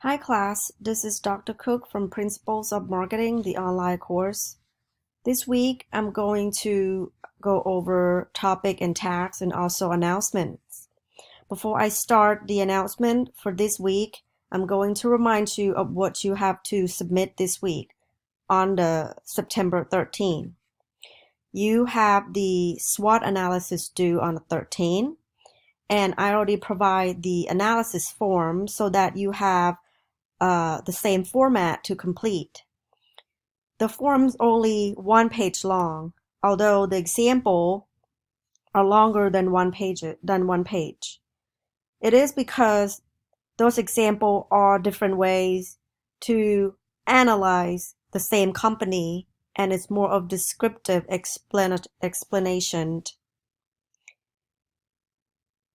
Hi class, this is Dr. Cook from Principles of Marketing, the online course. This week, I'm going to go over topic and tags and also announcements. Before I start the announcement for this week, I'm going to remind you of what you have to submit this week on the September 13th. You have the SWOT analysis due on the 13th, and I already provide the analysis form so that you have the same format to complete. The form's only one page long, although the example are longer than one page. It is because those examples are different ways to analyze the same company, and it's more of descriptive explanation.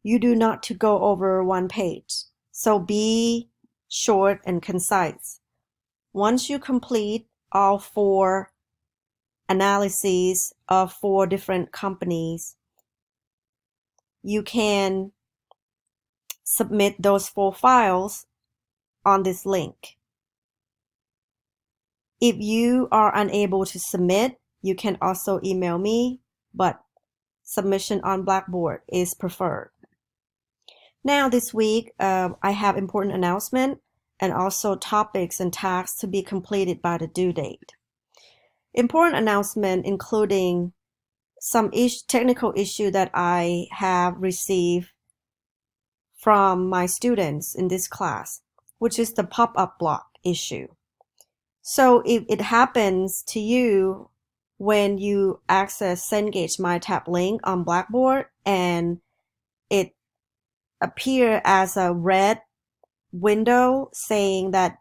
You do not to go over one page, so be short and concise. Once you complete all 4 analyses of 4 different companies, you can submit those 4 files on this link. If you are unable to submit, you can also email me, but submission on Blackboard is preferred. Now this week, I have important announcement and also topics and tasks to be completed by the due date. Important announcement including some technical issue that I have received from my students in this class, which is the pop-up block issue. So if it happens to you when you access Cengage My Tab link on Blackboard and it appears as a red window saying that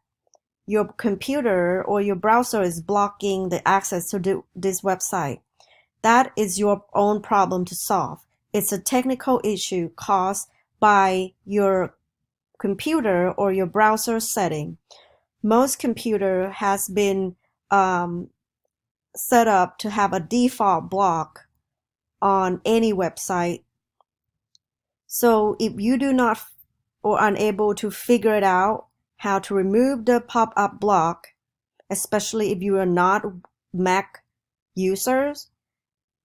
your computer or your browser is blocking the access to this website, that is your own problem to solve. It's a technical issue caused by your computer or your browser setting. Most computer has been set up to have a default block on any website. So if you do not or unable to figure it out how to remove the pop-up block, especially if you are not Mac users,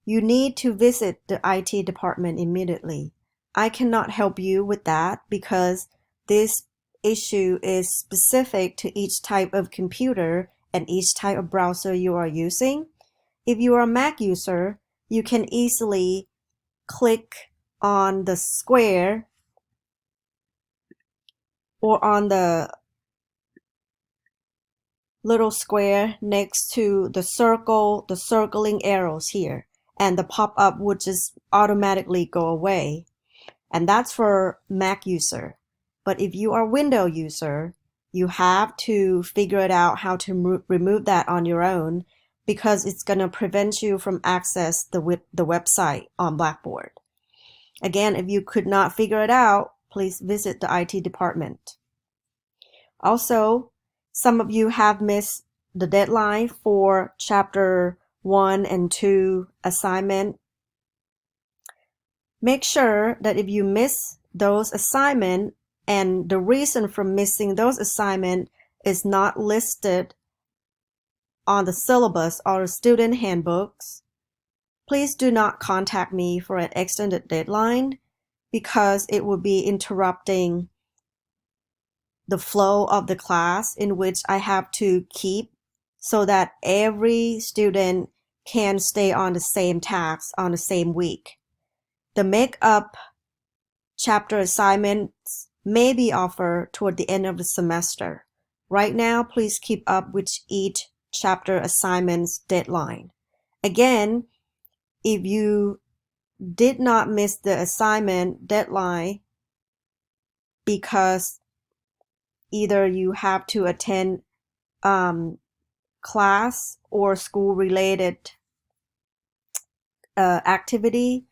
you need to visit the IT department immediately. I cannot help you with that because this issue is specific to each type of computer and each type of browser you are using. If you are a Mac user, you can easily click on the square or on the little square next to the circle, the circling arrows here, and the pop-up would just automatically go away. And that's for Mac user. But if you are Windows user, you have to figure it out how to remove that on your own because it's going to prevent you from access the website on Blackboard. Again, if you could not figure it out, please visit the IT department. Also, some of you have missed the deadline for chapter 1 and 2 assignment. Make sure that if you miss those assignments and the reason for missing those assignments is not listed on the syllabus or the student handbooks, please do not contact me for an extended deadline because it will be interrupting the flow of the class in which I have to keep so that every student can stay on the same task on the same week. The make-up chapter assignments may be offered toward the end of the semester. Right now, please keep up with each chapter assignment's deadline. Again, if you did not miss the assignment deadline because either you have to attend class or school-related activity,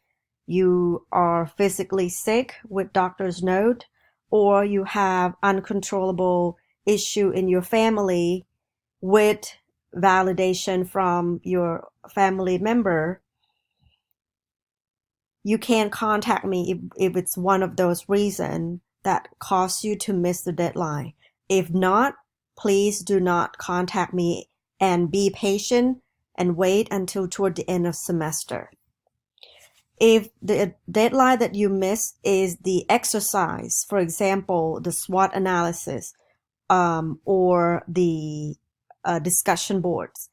you are physically sick with doctor's note, or you have uncontrollable issue in your family with validation from your family member, you can contact me if it's one of those reasons that cause you to miss the deadline. If not, please do not contact me and be patient and wait until toward the end of semester. If the deadline that you miss is the exercise, for example, the SWOT analysis, or the discussion boards,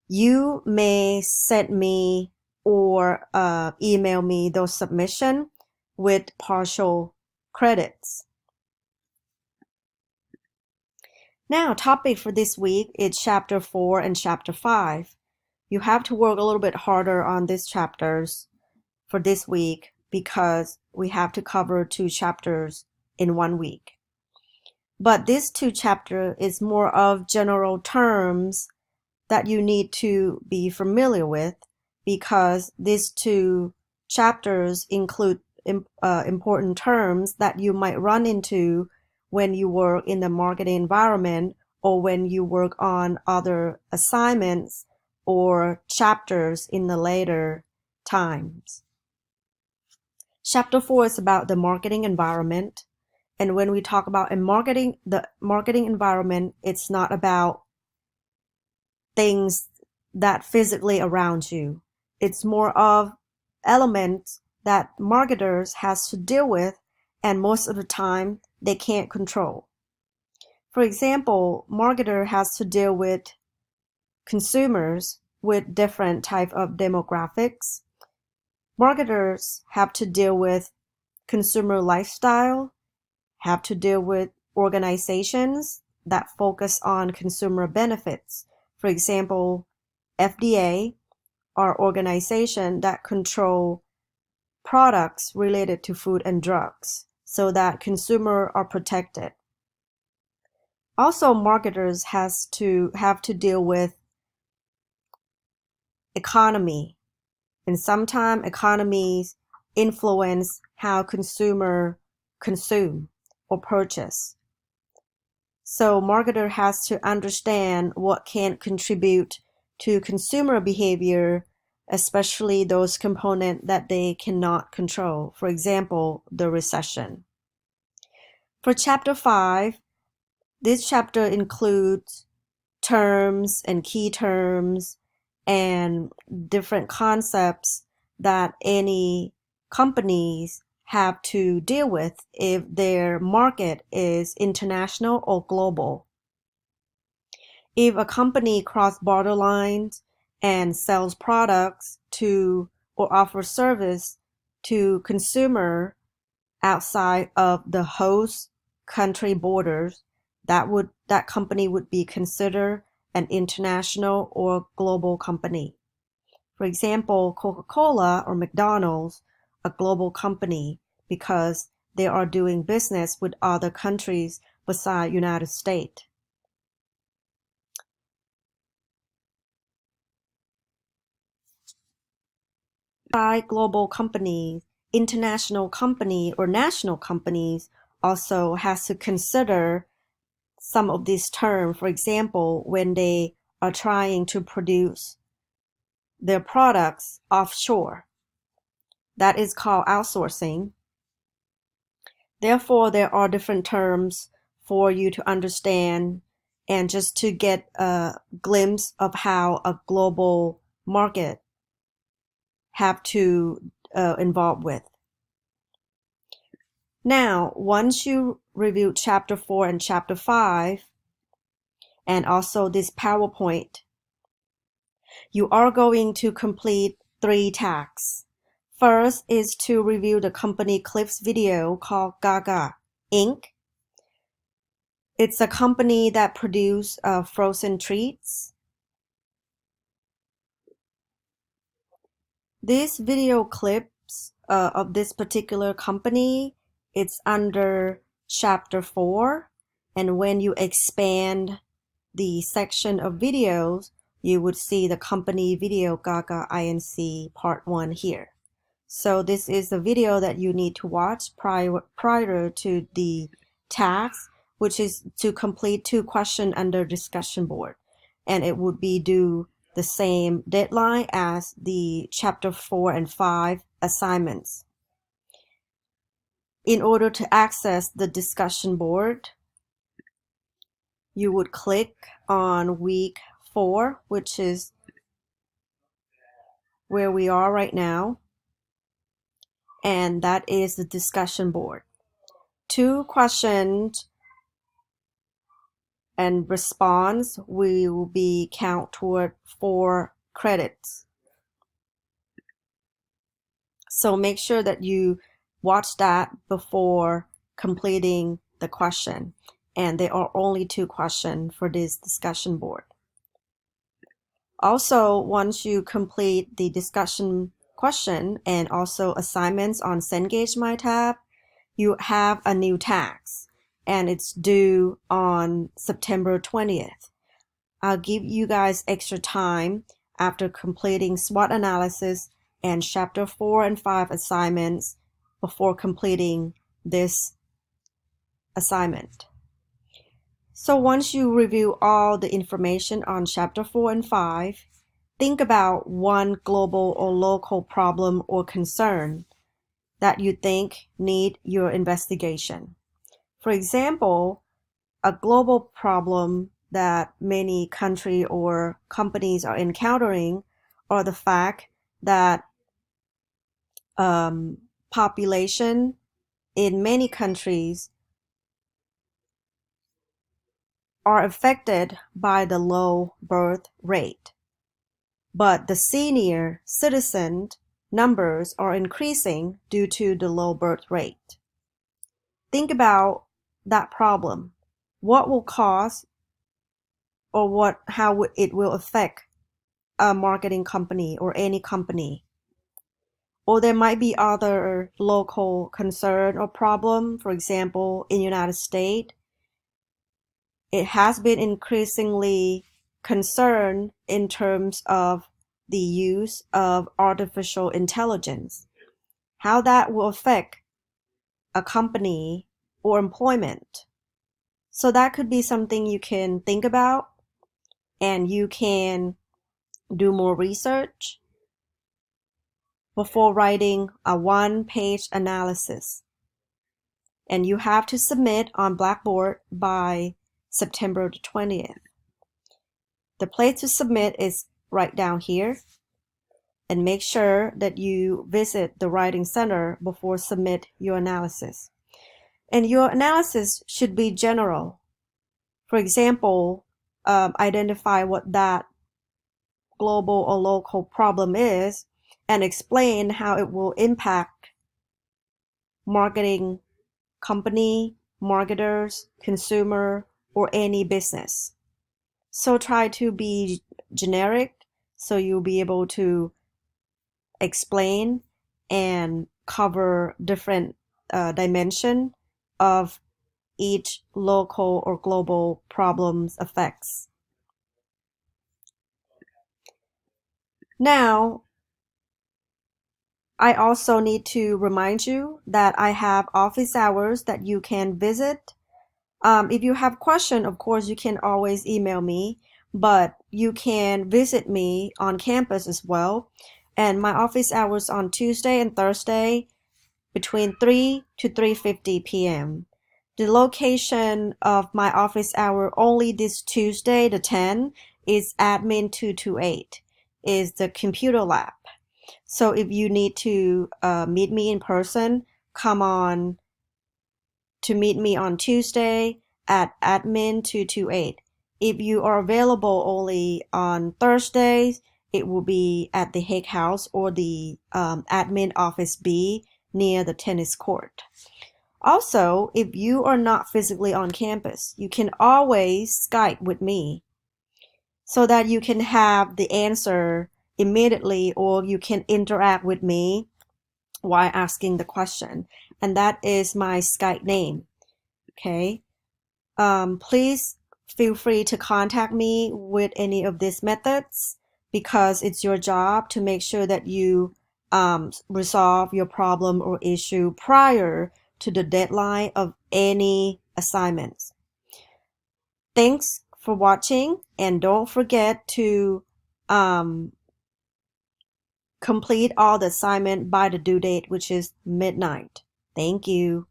you may send me or email me those submission with partial credits. Now, topic for this week is chapter 4 and chapter 5. You have to work a little bit harder on these chapters for this week because we have to cover 2 chapters in 1 week. But this 2 chapter is more of general terms that you need to be familiar with because these 2 chapters include important terms that you might run into when you work in the marketing environment or when you work on other assignments or chapters in the later times. Chapter 4 is about the marketing environment. And when we talk about the marketing environment, it's not about things that physically around you. It's more of elements that marketers has to deal with, and most of the time they can't control. For example, marketer has to deal with consumers with different type of demographics. Marketers have to deal with consumer lifestyle, have to deal with organizations that focus on consumer benefits. For example, FDA are organizations that control products related to food and drugs so that consumers are protected. Also, marketers have to deal with economy, and sometimes economies influence how consumers consume or purchase. So marketer has to understand what can contribute to consumer behavior, especially those components that they cannot control. For example, the recession. For chapter 5, this chapter includes terms and key terms and different concepts that any companies have to deal with if their market is international or global. If a company crosses border lines and sells products to or offers service to consumer outside of the host country borders, that company would be considered an international or global company. For example, Coca-Cola or McDonald's, a global company because they are doing business with other countries besides United States. By global companies, international company or national companies also has to consider some of these terms. For example, when they are trying to produce their products offshore, that is called outsourcing. Therefore, there are different terms for you to understand and just to get a glimpse of how a global market have to involve with. Now, once you review chapter 4 and chapter 5, and also this PowerPoint, you are going to complete 3 tasks. First is to review the company Cliff's video called Gaga Inc. It's a company that produces frozen treats. These video clips of this particular company, it's under chapter 4. And when you expand the section of videos, you would see the company video Gaga Inc. part 1 here. So this is a video that you need to watch prior to the task, which is to complete 2 questions under discussion board. And it would be due the same deadline as the chapter 4 and 5 assignments. In order to access the discussion board, you would click on week 4, which is where we are right now, and that is the discussion board. 2 questions and response will be count toward 4 credits. So make sure that you watch that before completing the question. And there are only 2 questions for this discussion board. Also, once you complete the discussion question and also assignments on Cengage My tab, you have a new task, and it's due on September 20th. I'll give you guys extra time after completing SWOT analysis and chapter 4 and 5 assignments before completing this assignment. So once you review all the information on chapter 4 and 5, think about one global or local problem or concern that you think need your investigation. For example, a global problem that many countries or companies are encountering are the fact that population in many countries are affected by the low birth rate, but the senior citizen numbers are increasing due to the low birth rate. Think about that problem. What will cause or how it will affect a marketing company or any company? Or there might be other local concern or problem. For example, in the United States, it has been increasingly concerned in terms of the use of artificial intelligence, how that will affect a company or employment. So that could be something you can think about, and you can do more research before writing a 1-page analysis. And you have to submit on Blackboard by September the 20th. The place to submit is right down here. And make sure that you visit the Writing Center before submit your analysis. And your analysis should be general. For example, identify what that global or local problem is and explain how it will impact marketing company, marketers, consumer, or any business. So try to be generic so you'll be able to explain and cover different dimension of each local or global problem's effects. Now, I also need to remind you that I have office hours that you can visit. If you have questions, of course, you can always email me, but you can visit me on campus as well. And my office hours on Tuesday and Thursday between 3 to 3:50 p.m. The location of my office hour only this Tuesday, the 10th, is admin 228, is the computer lab. So if you need to meet me in person, come on to meet me on Tuesday at admin 228. If you are available only on Thursdays, it will be at the Hague House or the admin office B near the tennis court. Also, if you are not physically on campus, you can always Skype with me so that you can have the answer immediately, or you can interact with me while asking the question. And that is my Skype name. Okay. Please feel free to contact me with any of these methods, because it's your job to make sure that you resolve your problem or issue prior to the deadline of any assignments. Thanks for watching, and don't forget to complete all the assignment by the due date, which is midnight. Thank you.